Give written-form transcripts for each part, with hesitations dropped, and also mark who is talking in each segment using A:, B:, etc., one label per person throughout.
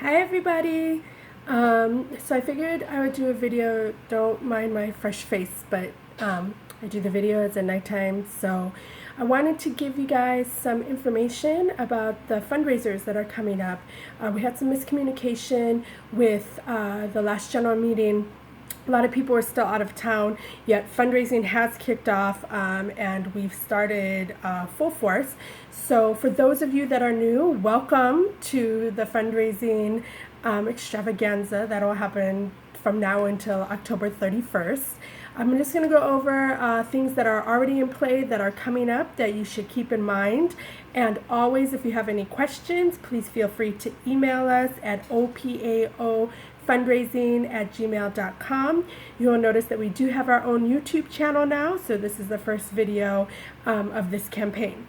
A: Hi everybody! So I figured I would do a video, don't mind my fresh face, but I do the videos at nighttime, so I wanted to give you guys some information about the fundraisers that are coming up. We had some miscommunication with the last general meeting. A lot of people are still out of town, yet fundraising has kicked off and we've started full force. So for those of you that are new, welcome to the fundraising extravaganza that will happen from now until October 31st. I'm just going to go over things that are already in play that are coming up that you should keep in mind. And always, if you have any questions, please feel free to email us at opaofundraising@gmail.com. You will notice that we do have our own YouTube channel now, so this is the first video of this campaign.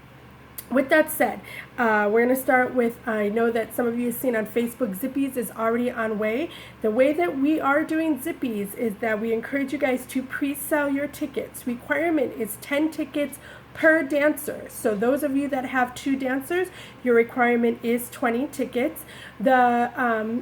A: With that said, we're going to start with, I know that some of you have seen on Facebook, Zippys is already on way. The way that we are doing Zippys is that we encourage you guys to pre-sell your tickets. Requirement is 10 tickets per dancer. So those of you that have 2 dancers, your requirement is 20 tickets. The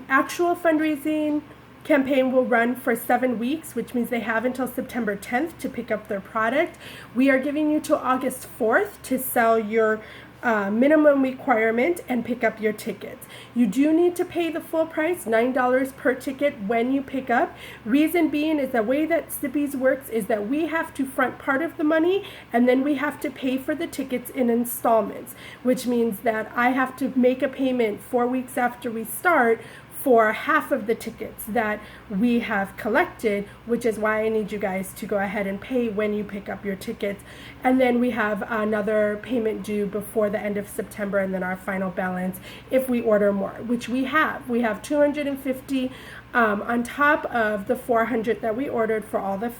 A: actual fundraising campaign will run for 7 weeks, which means they have until September 10th to pick up their product. We are giving you till August 4th to sell your minimum requirement and pick up your tickets. You do need to pay the full price, $9 per ticket, when you pick up. Reason being is the way that Zippys works is that we have to front part of the money and then we have to pay for the tickets in installments, which means that I have to make a payment 4 weeks after we start for half of the tickets that we have collected, which is why I need you guys to go ahead and pay when you pick up your tickets. And then we have another payment due before the end of September, and then our final balance if we order more, which we have. We have 250 on top of the 400 that we ordered for all the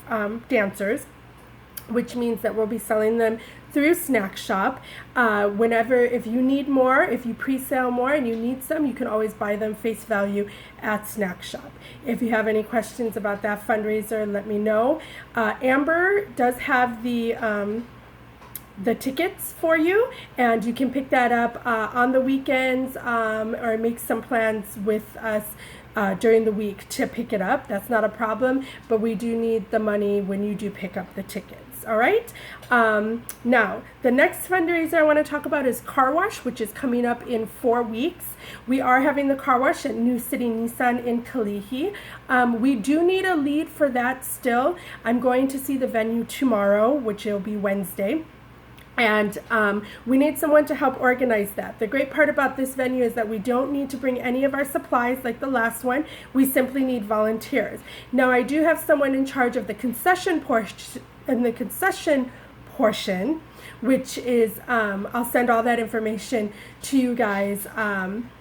A: dancers, which means that we'll be selling them through Snack Shop. If you need more, if you pre-sale more and you need some, you can always buy them face value at Snack Shop. If you have any questions about that fundraiser, let me know. Amber does have the tickets for you, and you can pick that up on the weekends or make some plans with us during the week to pick it up. That's not a problem, but we do need the money when you do pick up the tickets. All right. Now, the next fundraiser I want to talk about is Car Wash, which is coming up in 4 weeks. We are having the Car Wash at New City Nissan in Kalihi. We do need a lead for that still. I'm going to see the venue tomorrow, which will be Wednesday. And we need someone to help organize that. The great part about this venue is that we don't need to bring any of our supplies like the last one. We simply need volunteers. Now, I do have someone in charge of the concession portion, which is, I'll send all that information to you guys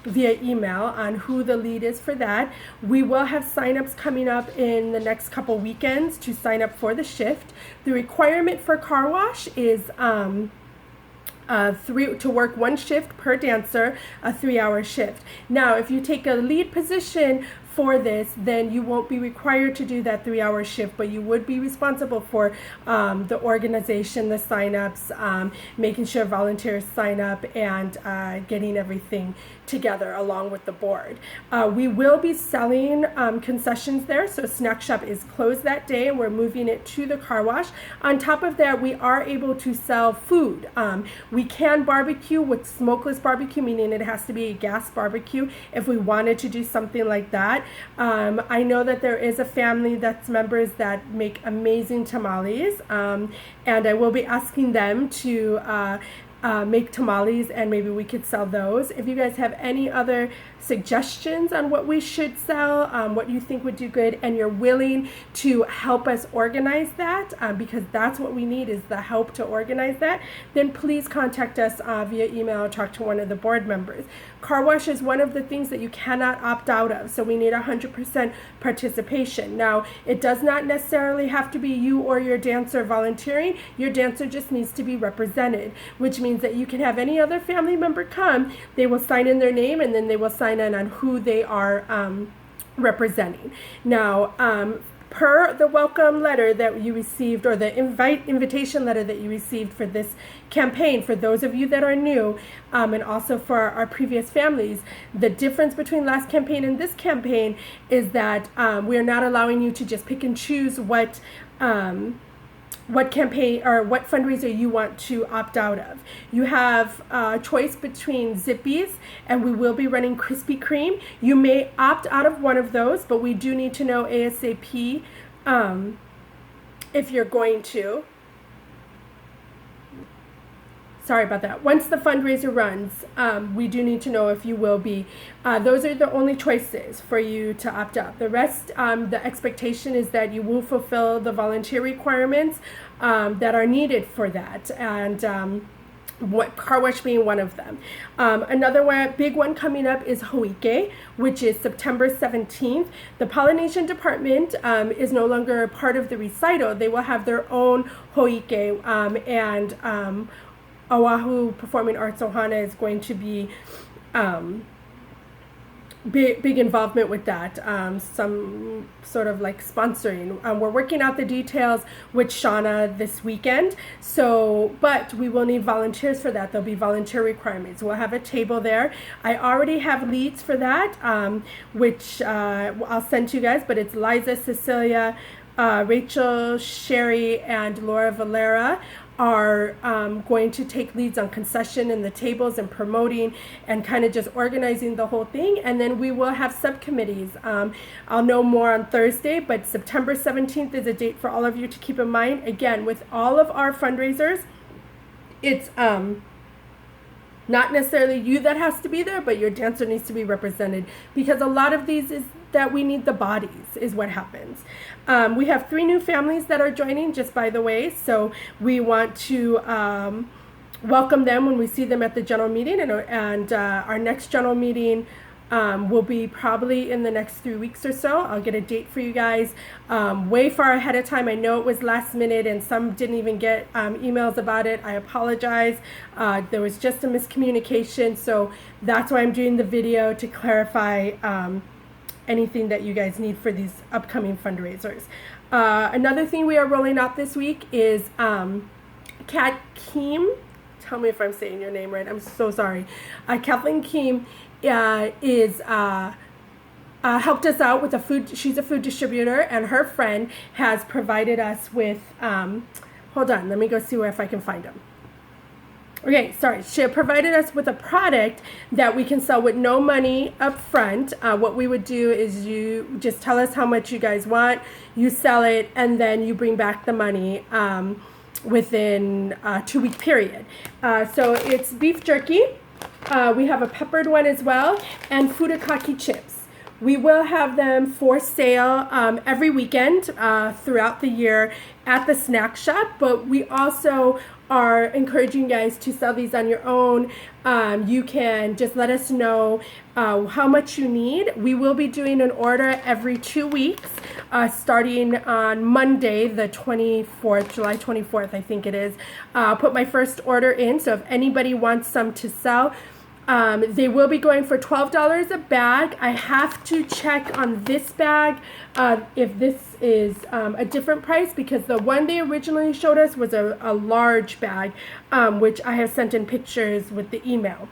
A: via email on who the lead is for that. We will have signups coming up in the next couple weekends to sign up for the shift. The requirement for Car Wash is to work 1 shift per dancer, a 3-hour shift. Now, if you take a lead position for this, then you won't be required to do that 3-hour shift, but you would be responsible for the organization, the signups, making sure volunteers sign up, and getting everything together along with the board. We will be selling concessions there, so Snack Shop is closed that day and we're moving it to the Car Wash. On top of that, we are able to sell food. We can barbecue with smokeless barbecue, meaning it has to be a gas barbecue if we wanted to do something like that. I know that there is a family that's members that make amazing tamales, and I will be asking them to make tamales, and maybe we could sell those. If you guys have any other suggestions on what we should sell, what you think would do good, and you're willing to help us organize that, because that's what we need, is the help to organize that, then please contact us via email or talk to one of the board members. Car Wash is one of the things that you cannot opt out of, so we need 100% participation. Now, it does not necessarily have to be you or your dancer volunteering. Your dancer just needs to be represented, which means that you can have any other family member come. They will sign in their name, and then they will sign in on who they are representing. Now, per the welcome letter that you received, or the invitation letter that you received for this campaign, for those of you that are new, and also for our previous families. The difference between last campaign and this campaign is that we are not allowing you to just pick and choose what campaign or what fundraiser you want to opt out of. You have a choice between Zippys, and we will be running Krispy Kreme. You may opt out of one of those, but we do need to know ASAP if you're going to. Sorry about that. Once the fundraiser runs, we do need to know if you will be. Those are the only choices for you to opt out. The rest, the expectation is that you will fulfill the volunteer requirements that are needed for that, and car wash being one of them. Another big one coming up is hoike, which is September 17th. The Polynesian department is no longer a part of the recital. They will have their own hoike, and Oahu Performing Arts Ohana is going to be big involvement with that, some sort of like sponsoring. We're working out the details with Shauna this weekend, but we will need volunteers for that. There'll be volunteer requirements. We'll have a table there. I already have leads for that, which I'll send to you guys, but it's Liza, Cecilia, Rachel, Sherry, and Laura Valera are going to take leads on concession and the tables and promoting and kind of just organizing the whole thing. And then we will have subcommittees. I'll know more on Thursday, but September 17th is a date for all of you to keep in mind. Again, with all of our fundraisers, it's not necessarily you that has to be there, but your dancer needs to be represented, because a lot of these is that we need the bodies is what happens. We have 3 new families that are joining, just by the way, so we want to welcome them when we see them at the general meeting, and our next general meeting will be probably in the next 3 weeks or so. I'll get a date for you guys way far ahead of time. I know it was last minute and some didn't even get emails about it. I apologize. There was just a miscommunication, so that's why I'm doing the video, to clarify anything that you guys need for these upcoming fundraisers. Another thing we are rolling out this week is Kat Keem. Tell me if I'm saying your name right. I'm so sorry. Kathleen Keem is helped us out with a food. She's a food distributor, and her friend has provided us with. Hold on, let me go see if I can find them. Okay, sorry. She provided us with a product that we can sell with no money up front. What we would do is you just tell us how much you guys want, you sell it, and then you bring back the money within a 2-week period. So it's beef jerky. We have a peppered one as well, and furikake chips. We will have them for sale every weekend throughout the year at the snack shop, but we also are encouraging you guys to sell these on your own. You can just let us know how much you need. We will be doing an order every 2 weeks, starting on Monday, the 24th, July 24th, I think it is. I'll put my first order in, so if anybody wants some to sell, they will be going for $12 a bag. I have to check on this bag if this is a different price, because the one they originally showed us was a large bag, which I have sent in pictures with the email.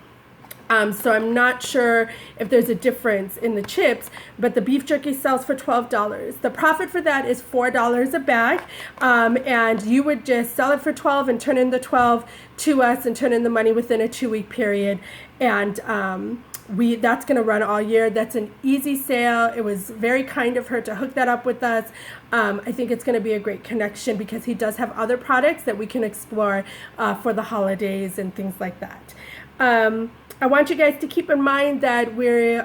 A: So I'm not sure if there's a difference in the chips, but the beef jerky sells for $12. The profit for that is $4 a bag, and you would just sell it for $12 and turn in the $12 to us and turn in the money within a 2-week period. And that's going to run all year. That's an easy sale. It was very kind of her to hook that up with us. I think it's going to be a great connection, because he does have other products that we can explore for the holidays and things like that. I want you guys to keep in mind that we'll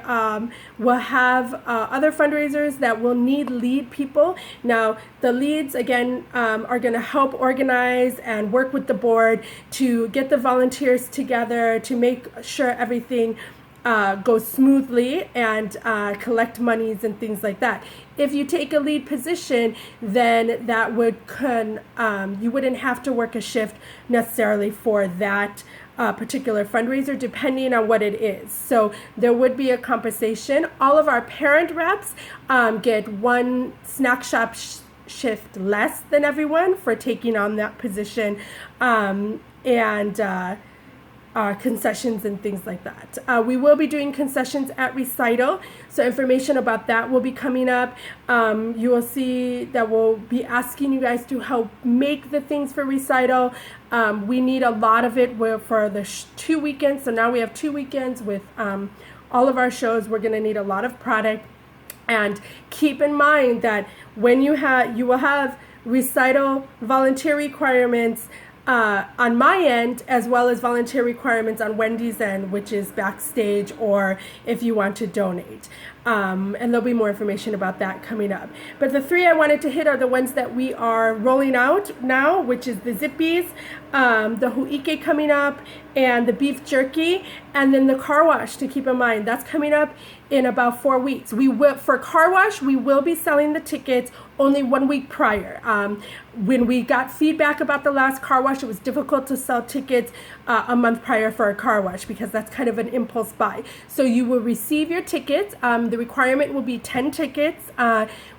A: have other fundraisers that will need lead people. Now, the leads, again, are going to help organize and work with the board to get the volunteers together, to make sure everything go smoothly and collect monies and things like that. If you take a lead position, then that would you wouldn't have to work a shift necessarily for that particular fundraiser, depending on what it is. So there would be a compensation. All of our parent reps get one snack shop shift less than everyone for taking on that position, and concessions and things like that. We will be doing concessions at recital, so information about that will be coming up. You will see that we'll be asking you guys to help make the things for recital. We need a lot of it for the 2 weekends, so now we have 2 weekends with all of our shows. We're going to need a lot of product, and keep in mind that when you will have recital volunteer requirements on my end, as well as volunteer requirements on Wendy's end, which is backstage, or if you want to donate. And there'll be more information about that coming up. But the 3 I wanted to hit are the ones that we are rolling out now, which is the zippys, the hoike coming up, and the beef jerky, and then the car wash to keep in mind. That's coming up in about 4 weeks. For car wash, we will be selling the tickets only 1 week prior. When we got feedback about the last car wash, it was difficult to sell tickets a month prior for a car wash because that's kind of an impulse buy. So you will receive your tickets. The requirement will be 10 tickets.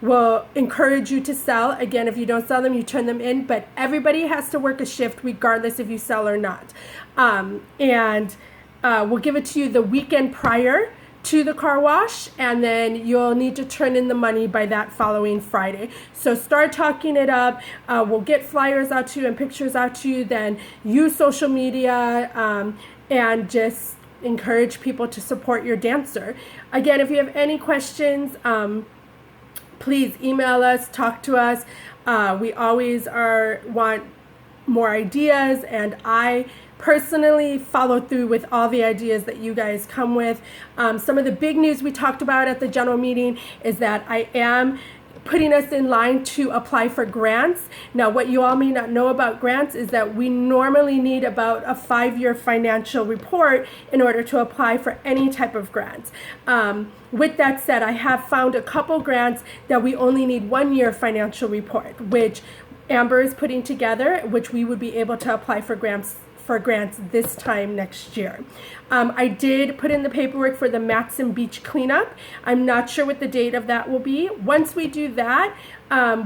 A: We'll encourage you to sell. Again, if you don't sell them, you turn them in, but everybody has to work a shift regardless if you sell or not. We'll give it to you the weekend prior to the car wash, and then you'll need to turn in the money by that following Friday. So start talking it up. We'll get flyers out to you and pictures out to you. Then use social media and just encourage people to support your dancer. Again, if you have any questions, please email us, talk to us. We always want more ideas, and I personally follow through with all the ideas that you guys come with. Some of the big news we talked about at the general meeting is that I am putting us in line to apply for grants. Now, what you all may not know about grants is that we normally need about a 5-year financial report in order to apply for any type of grants. With that said, I have found a couple grants that we only need 1-year financial report, which Amber is putting together, which we would be able to apply for grants this time next year. I did put in the paperwork for the Matson Beach cleanup. I'm not sure what the date of that will be. Once we do that,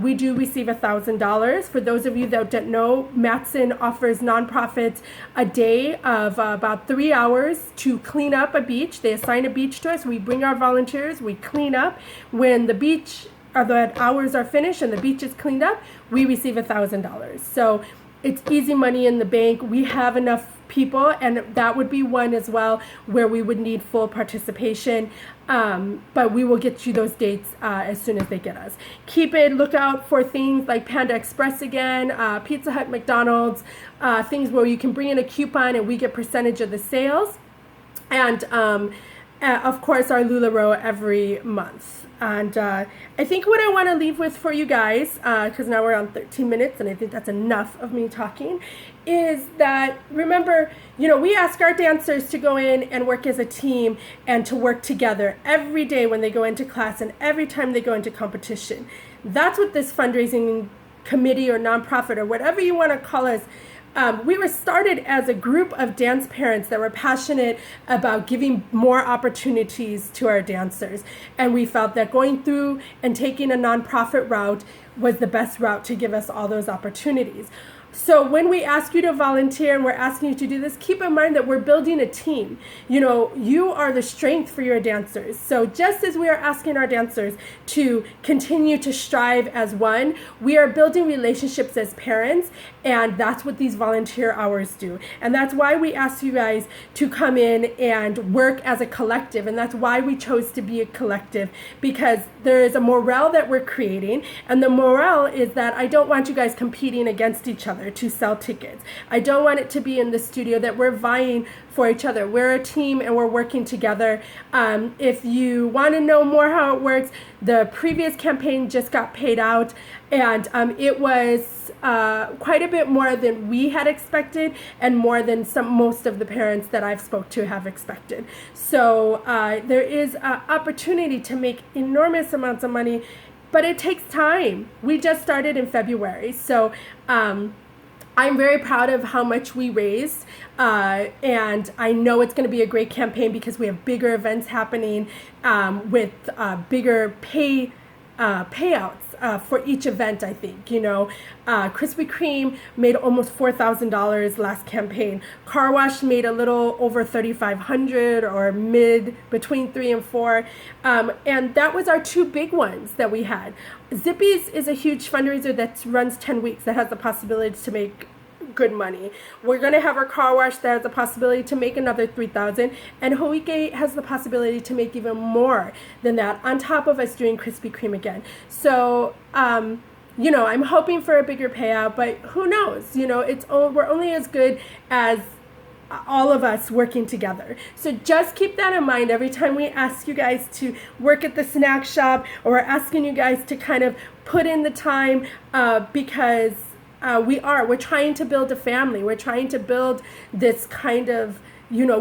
A: we do receive $1,000. For those of you that don't know, Matson offers nonprofits a day of about 3 hours to clean up a beach. They assign a beach to us. We bring our volunteers, we clean up. When the hours are finished and the beach is cleaned up, we receive $1,000. So it's easy money in the bank. We have enough people, and that would be one as well where we would need full participation. But we will get you those dates as soon as they get us. Keep a lookout for things like Panda Express again, Pizza Hut, McDonald's, things where you can bring in a coupon and we get percentage of the sales. And of course, our LuLaRoe every month. And I think what I want to leave with for you guys, because now we're on 13 minutes and I think that's enough of me talking, is that, remember, we ask our dancers to go in and work as a team and to work together every day when they go into class and every time they go into competition. That's what this fundraising committee or nonprofit or whatever you want to call us. We were started as a group of dance parents that were passionate about giving more opportunities to our dancers. And we felt that going through and taking a nonprofit route was the best route to give us all those opportunities. So when we ask you to volunteer and we're asking you to do this, keep in mind that we're building a team. You are the strength for your dancers. So just as we are asking our dancers to continue to strive as one, we are building relationships as parents, and that's what these volunteer hours do. And that's why we ask you guys to come in and work as a collective, and that's why we chose to be a collective, because there is a morale that we're creating, and the morale is that I don't want you guys competing against each other. together to sell tickets. I don't want it to be in the studio that we're vying for each other. We're a team and we're working together. If you want to know more how it works, the previous campaign just got paid out, and it was quite a bit more than we had expected, and more than most of the parents that I've spoke to have expected. So there is an opportunity to make enormous amounts of money, but it takes time. We just started in February, so I'm very proud of how much we raised, and I know it's going to be a great campaign because we have bigger events happening with bigger payouts for each event. I think, Krispy Kreme made almost $4,000 last campaign. Car Wash made a little over $3,500, or between 3 and 4, and that was our two big ones that we had. Zippys is a huge fundraiser that runs 10 weeks that has the possibility to make good money. We're going to have our Car Wash that has the possibility to make another $3,000, and hoike has the possibility to make even more than that, on top of us doing Krispy Kreme again. So I'm hoping for a bigger payout, but who knows? We're only as good as all of us working together. So just keep that in mind every time we ask you guys to work at the snack shop, or we're asking you guys to kind of put in the time, because we're trying to build a family. We're trying to build this kind of,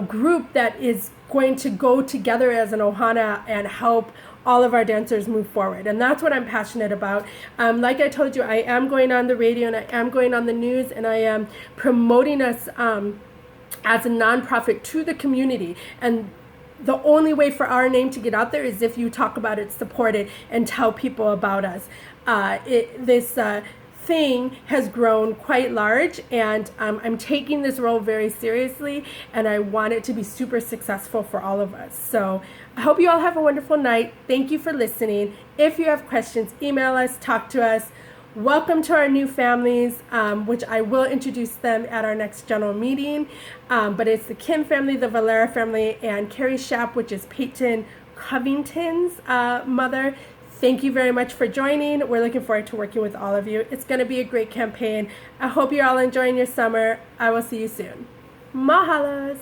A: group that is going to go together as an ohana and help all of our dancers move forward. And that's what I'm passionate about. Like I told you, I am going on the radio and I am going on the news, and I am promoting us as a nonprofit to the community. And the only way for our name to get out there is if you talk about it, support it, and tell people about us. This thing has grown quite large, and I'm taking this role very seriously, and I want it to be super successful for all of us. So I hope you all have a wonderful night. Thank you for listening. If you have questions, email us, talk to us. Welcome to our new families, which I will introduce them at our next general meeting. But it's the Kim family, the Valera family, and Carrie Shapp, which is Peyton Covington's mother. Thank you very much for joining. We're looking forward to working with all of you. It's going to be a great campaign. I hope you're all enjoying your summer. I will see you soon. Mahalas!